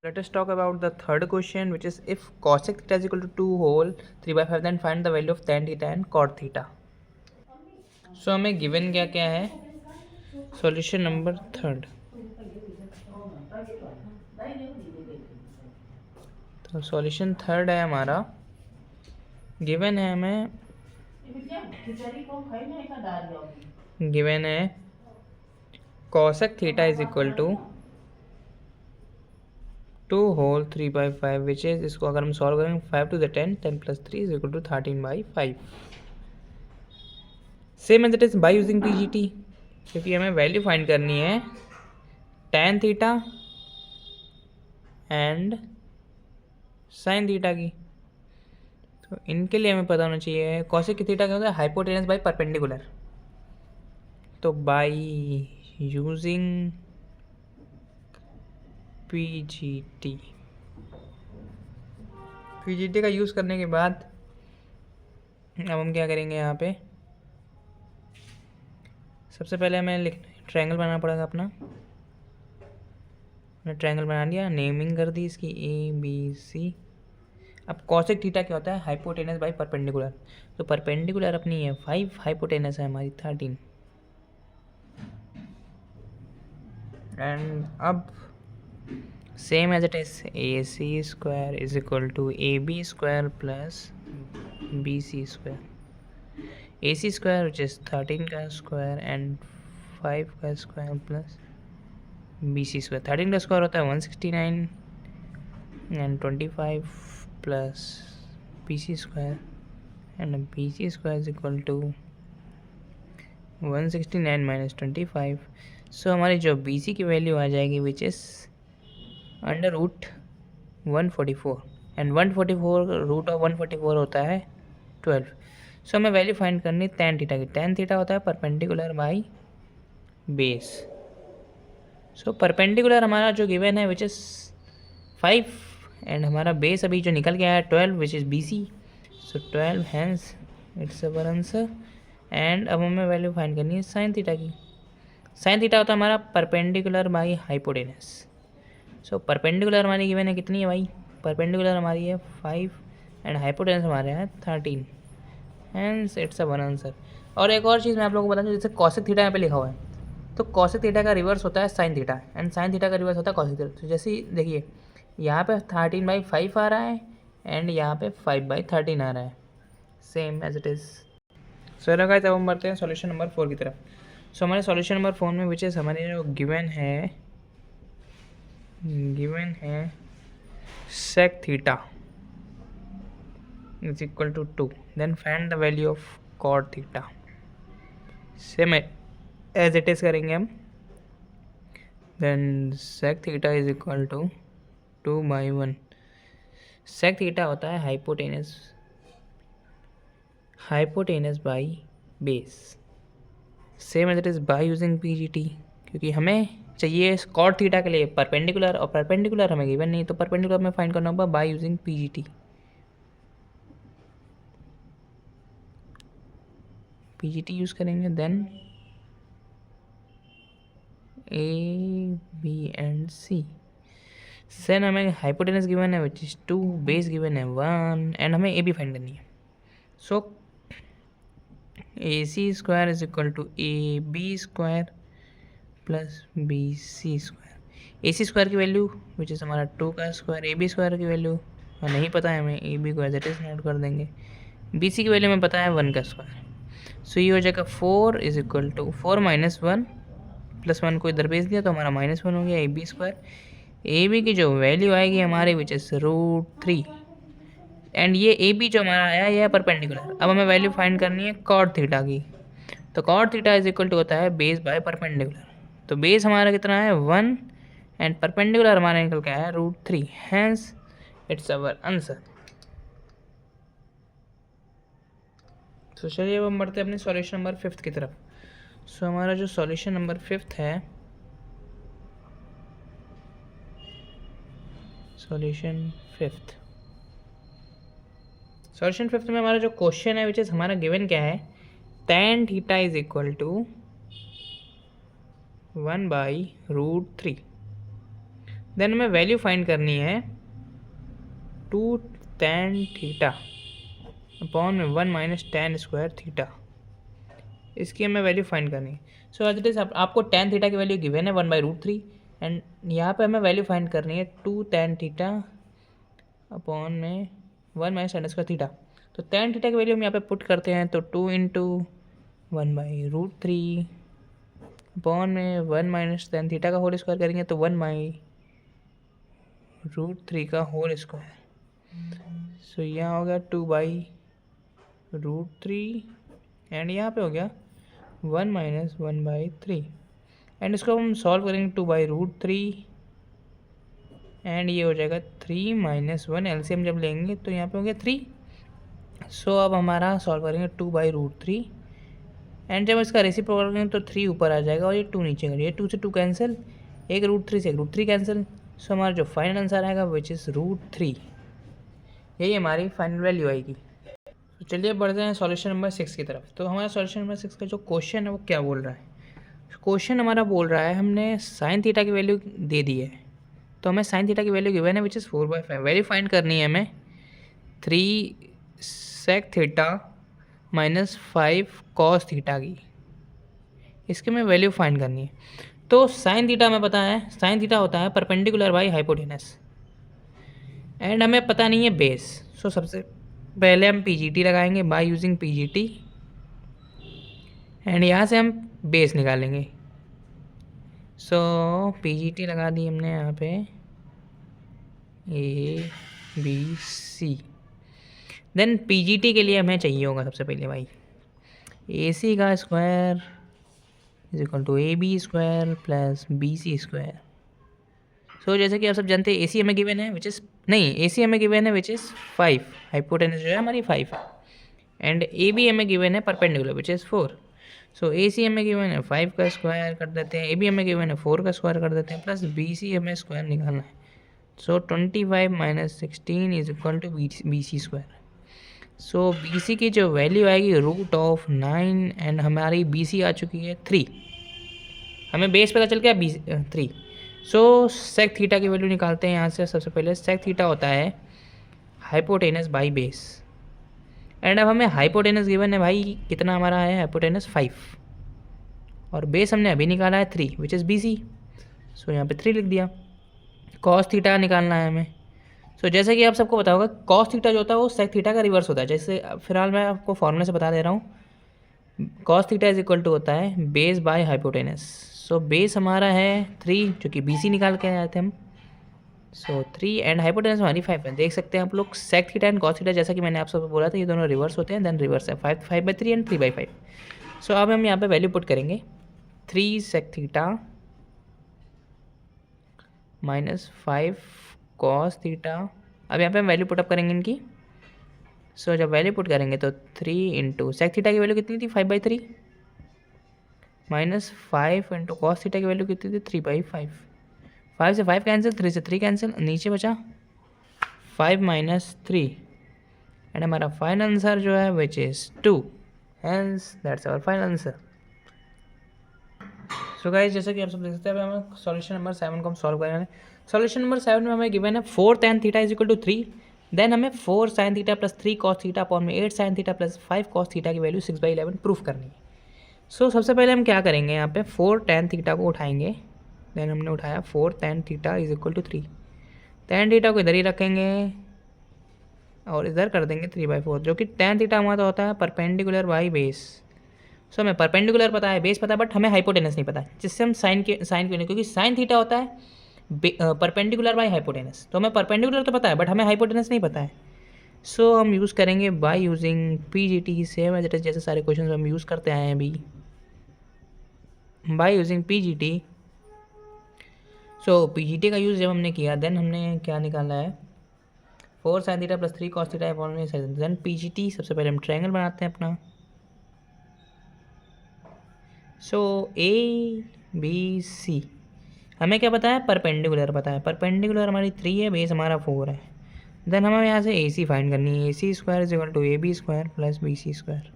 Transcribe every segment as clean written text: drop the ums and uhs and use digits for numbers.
Let us talk about the third question, which is if cosec theta is equal to 2 whole 3/5, then find the value of tan theta and cot theta. So हमें given क्या क्या है, solution number third. तो solution third है हमारा, given है हमें, given है cosec theta is equal to 2 whole 3/5, which is, इसको अगर हम सॉल्व करेंगे 5 to the 10, 10 plus 3 is equal to 13/5. Same as it is by using PGT, क्योंकि हमें वैल्यू फाइंड करनी है tan theta and sin theta की. तो इनके लिए हमें पता होना चाहिए कॉसेक थीटा क्या होता है, हाइपोटेनस बाय परपेंडिकुलर. तो बाय यूजिंग पीजीटी, पीजीटी का यूज़ करने के बाद अब हम क्या करेंगे, यहाँ पे सबसे पहले हमें ट्रायंगल बनाना पड़ेगा अपना. मैंने ट्रायंगल बना दिया, नेमिंग कर दी इसकी ABC. अब कॉसेक थीटा क्या होता है, हाइपोटेनस बाय परपेंडिकुलर. तो परपेंडिकुलर अपनी है 5, हाइपोटेनस है हमारी 13. एंड अब same as it is AC square is equal to AB square plus BC square. AC square which is 13 का स्क्वायर एंड 5 का स्क्वायर प्लस BC स्क्वायर. 13 का स्क्वायर होता है 169 and 25 plus BC square and BC square is equal to 169 minus 25. So हमारी जो BC की value आ जाएगी which is under root 144 and 144 root of 144 होता है 12. सो हमें वैल्यू फाइंड करनी tan थीटा की. tan थीटा होता है perpendicular by base. So perpendicular हमारा जो गिवन है विच इज़ 5 एंड हमारा बेस अभी जो निकल गया है 12 which is BC. So 12 hence it's our answer. And अब हमें वैल्यू फाइंड करनी है sin थीटा की. sin थीटा होता है हमारा perpendicular by hypotenuse. So perpendicular हमारी गिवन है कितनी है भाई, परपेंडिकुलर हमारी है 5 एंड हाइपोटेनस हमारे है 13. Hence it's a one answer. और एक और चीज़ मैं आप लोगों को बता दूँ, जैसे कॉसेक थीटा यहाँ पे लिखा हुआ है, तो कॉसेक थीटा का रिवर्स होता है sine theta and sine theta का रिवर्स होता है कॉसेक थीटा. तो जैसे देखिए यहाँ पे 13/5 आ रहा है एंड यहाँ पे 5/13 आ रहा है, same as it is. So guys अब हम बढ़ते हैं सॉल्यूशन नंबर 4 की तरफ. सो हमारे सॉल्यूशन नंबर 4 में विच इज़ हमारे जो गिवन है sec theta is equal to 2, then find the value of cot theta. Same as it is करेंगे हम. Then sec theta is equal to 2/1. sec theta होता है hypotenuse by base. Same as it is by using PGT, क्योंकि हमें चाहिए cot theta के लिए perpendicular और परपेंडिकुलर हमें गिवन नहीं, तो परपेंडिकुलर में फाइंड करना होगा by using PGT. PGT use करेंगे. Then A, B and C. सेन हमें हाइपोटेनस गिवन है विच इज़ 2, बेस गिवन है 1 एंड हमें AB फाइंड करनी है. So AC square is equal to AB square plus BC square. AC square की value which is हमारा 2 का स्क्वायर, AB स्क्वायर की वैल्यू नहीं पता है हमें, AB को एज इट इज़ नोट कर देंगे. BC की वैल्यू हमें पता है 1 का स्क्वायर. सो ये हो जाएगा 4 is equal to 4 minus 1 plus 1 को इधर भेज दिया तो हमारा -1 हो गया AB स्क्वायर. AB की जो वैल्यू आएगी हमारे विच इज़ √3 एंड ये AB जो हमारा आया ये है परपेंडिकुलर. अब हमें वैल्यू फाइंड करनी है cot थीटा की. तो cot theta is equal to होता है बेस बाय परपेंडिकुलर. तो बेस हमारा कितना है 1 एंड परपेंडिकुलर हमारा निकल के आया √3. Hence it's our answer. तो चलिए अब हम बढ़ते हैं अपने सॉल्यूशन नंबर 5 की तरफ. सो हमारा जो सॉल्यूशन नंबर 5 है, सॉल्यूशन 5 में हमारा जो क्वेश्चन है विच इज़ हमारा गिवन क्या है, tan theta is equal to 1/√3. Then हमें वैल्यू फाइंड करनी है 2 tan थीटा अपॉन में 1 माइनस tan स्क्वायर थीटा, इसकी हमें वैल्यू फाइंड करनी है। सो एज इट इज आपको tan थीटा की वैल्यू गिवन है 1/√3 एंड यहाँ पे हमें वैल्यू फाइंड करनी है 2 tan थीटा अपॉन में 1 माइनस tan स्क्वायर थीटा। तो tan थीटा की वैल्यू हम यहाँ पे पुट करते हैं, तो 2 इंटू 1/√3 अपॉन में 1 माइनस tan थीटा का होल स्क्वायर करेंगे तो 1/√3 का होल स्क्वायर। सो यहाँ हो गया 2/√3 एंड यहाँ पे हो गया 1 माइनस 1/3 एंड इसको हम सॉल्व करेंगे 2/√3 एंड ये हो जाएगा 3 माइनस 1, एलसीएम जब लेंगे तो यहाँ पे हो गया 3। सो अब हमारा सॉल्व करेंगे 2/√3 एंड जब इसका रेसिप्रोकल करेंगे तो 3 ऊपर आ जाएगा और ये 2 नीचे करेंगे, 2 से 2 कैंसिल, एक √3 से एक √3 कैंसिल। सो हमारा जो फाइनल आंसर आएगा विच इज़ √3, यही हमारी फाइनल वैल्यू आएगी। तो चलिए बढ़ते हैं सॉल्यूशन नंबर 6 की तरफ। तो हमारा सॉल्यूशन नंबर 6 का जो क्वेश्चन है वो क्या बोल रहा है, क्वेश्चन हमारा बोल रहा है हमने साइन थीटा की वैल्यू दे दी है, तो हमें साइन थीटा की वैल्यू गिवन है विच इज़ 4/5। वैल्यू फाइंड करनी है हमें 3 sec theta minus 5 cos theta की, इसके में वैल्यू फाइंड करनी है। तो साइन थीटा हमें पता है, साइन थीटा होता है परपेंडिकुलर बाई हाइपोटेनस एंड हमें पता नहीं है बेस। सो सबसे पहले हम पीजीटी लगाएंगे बाय यूजिंग पीजीटी एंड यहाँ से हम बेस निकालेंगे। सो पीजीटी लगा दी हमने यहाँ पे ABC। देन पीजीटी के लिए हमें चाहिए होगा सबसे पहले भाई AC का square is equal to AB square plus BC square. So जैसे कि आप सब जानते हैं AC हमें गिवन है विच इज़ AC हमें गिवन है विच इज़ 5, हाइपोटेनस जो है हमारी 5 है एंड AB हमें गिवन है perpendicular which is 4। So AC हमें गिवन है 5 का स्क्वायर कर देते हैं, AB हमें गिवन है 4 का स्क्वायर कर देते हैं, प्लस BC हमें स्क्वायर निकालना है। So 25 minus 16 is equal to BC square. So BC की जो वैल्यू आएगी √9 एंड हमारी BC आ चुकी है 3, हमें बेस पता चल गया 3। सो सेक थीटा की वैल्यू निकालते हैं यहाँ से। सबसे पहले सेक थीटा होता है हाइपोटेनस बाई बेस एंड अब हमें हाइपोटेनस गिवन है भाई, कितना हमारा है हाइपोटेनस 5 और बेस हमने अभी निकाला है 3 विच इज़ BC। सो यहाँ पे 3 लिख दिया। कॉस थीटा निकालना है हमें। सो जैसे कि आप सबको पता होगा कॉस थीटा जो होता है वो सेक थीटा का रिवर्स होता है। जैसे फिलहाल मैं आपको फॉर्मूले से बता दे रहा हूँ, cos theta is equal to होता है base by hypotenuse. So base हमारा है 3 जो कि BC निकाल के आए थे हम। सो 3 एंड हाइपोटेनस हमारी 5 है। देख सकते हैं आप लोग sec theta and cos theta जैसा कि मैंने आप सबको बोला था ये दोनों रिवर्स होते हैं, देन रिवर्स है 5/3 एंड 3/5। सो अब हम यहाँ पे वैल्यू पुट करेंगे 3 sec theta minus 5 cos theta. अब यहाँ पे हम वैल्यू पुटअप करेंगे इनकी। सो जब वैल्यू पुट करेंगे तो 3 इंटू सेक थीटा की वैल्यू कितनी थी 5/3 माइनस 5 इंटू कॉस थीटा की वैल्यू कितनी थी 3/5। 5 से 5 कैंसिल, 3 से 3 कैंसिल, नीचे बचा 5 माइनस 3 एंड हमारा फाइनल आंसर जो है which is 2। Hence that's our final answer. So guys जैसे कि आप सब देख सकते हैं हमें सॉल्यूशन नंबर 7 को हम सॉल्व करेंगे। सॉल्यूशन नंबर 7 में हमें गिवन है 4 tan theta is equal to 3, then हमें 4 sin theta plus 3 cos theta upon में 8 sin theta plus 5 cos theta की वैल्यू 6/11 प्रूफ करनी है। सो सबसे पहले हम क्या करेंगे, यहाँ पे 4 tan थीटा को उठाएंगे, देन हमने उठाया 4 tan theta is equal to 3, tan theta को इधर ही रखेंगे और इधर कर देंगे 3/4 जो कि tan थीटा हमारा होता है परपेंडिकुलर बाई बेस। सो हमें परपेंडिकुलर पता है, बेस पता है, बट हमें हाइपोटेनस नहीं पता, जिससे हम साइन क्यों, क्योंकि साइन थीटा होता है परपेंडिकुलर बाई हाइपोटेनस। तो हमें परपेंडिकुलर तो पता है बट हमें हाइपोटेनस नहीं पता है। सो हम यूज़ करेंगे by using PGT. Same as it is जैसे सारे क्वेश्चन हम यूज़ करते आए हैं अभी by using PGT. So PGT का यूज़ जब हमने किया देन हमने क्या निकाला है 4 sin theta plus 3 cos theta upon में देन पीजीटी। सबसे पहले हम ट्रायंगल बनाते हैं अपना। सो ABC हमें क्या पता है, परपेंडिकुलर पता है, परपेंडिकुलर हमारी 3 है, बेस हमारा 4 है। देन हमें यहाँ से AC फाइंड करनी है। AC square is equal to AB square plus BC square.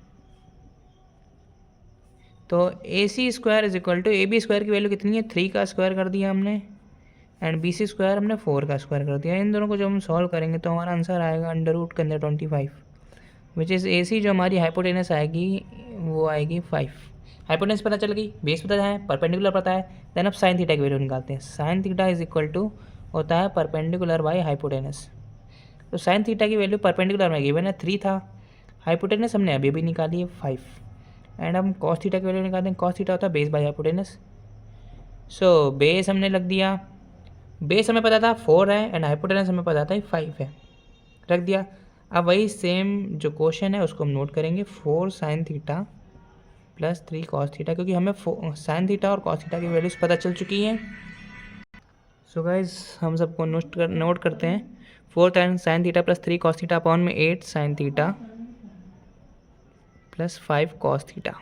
तो AC square is equal to AB square की वैल्यू कितनी है 3 का स्क्वायर कर दिया हमने एंड बी सी स्क्वायर हमने 4 का स्क्वायर कर दिया। इन दोनों को जब हम सॉल्व करेंगे तो हमारा आंसर आएगा अंडर रूट के अंदर 25, विच इज़ ए सी जो हमारी हाइपोटेनस आएगी वो आएगी 5। हाइपोटेनस पता चल गई, बेस पता है, परपेंडिकुलर पता है, देन अब साइन थीटा की वैल्यू निकालते हैं। Sine theta is equal to होता है परपेंडिकुलर बाई हाइपोटेनस। तो साइन थीटा की वैल्यू परपेंडिकुलर में गिवन है 3 था, हाइपोटेनस हमने अभी भी निकाली है 5, एंड हम कॉस थीटा की वैल्यू निकालते हैं। कॉस थीटा होता है base by hypotenuse. So base हमने लग दिया, बेस हमें पता था 4 है एंड हाइपोटेनस हमें पता था 5 है, रख दिया। अब वही सेम जो क्वेश्चन है उसको हम नोट करेंगे, 4 sine theta plus 3 cos theta, क्योंकि हमें साइन थीटा और कॉस थीटा की वैल्यूज पता चल चुकी हैं। सो गाइज हम सबको नोट करते हैं, 4 sine theta plus 3 cos theta upon में 8 sine theta plus 5 cos theta.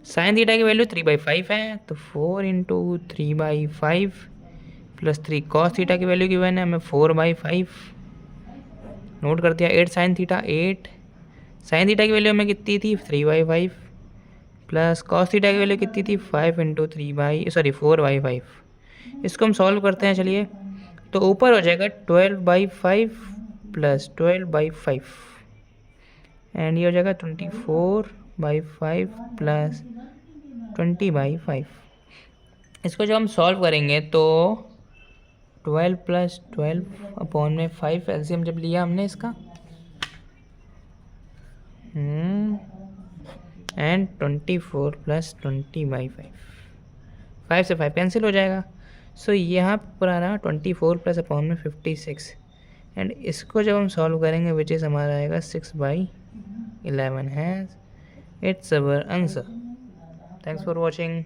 Sign theta की वैल्यू 3/5 है, तो 4 इंटू 3/5 प्लस 3 कॉस थीटा की वैल्यू गिवन है हमें 4/5, नोट कर दिया। 8 साइन थीटा, 8 साइन थीटा की वैल्यू हमें कितनी थी 3/5 प्लस कॉस थीटा की वैल्यू कितनी थी 5 इंटू 4/5। इसको हम सॉल्व करते हैं चलिए, तो ऊपर हो जाएगा 12/5 प्लस 12/5 एंड ये हो जाएगा 24/5 प्लस 20/5। इसको जब हम सॉल्व करेंगे तो 12 प्लस 12 अपॉन में 5 एलसीएम जब लिया हमने इसका एंड 24 प्लस 20/5, 5 से 5 कैंसिल हो जाएगा। सो यहाँ पर आना 24 प्लस अपॉन में 56 एंड इसको जब हम सॉल्व करेंगे विच इज़ हमारा आएगा 6/11 है। It's our answer. Thanks for watching.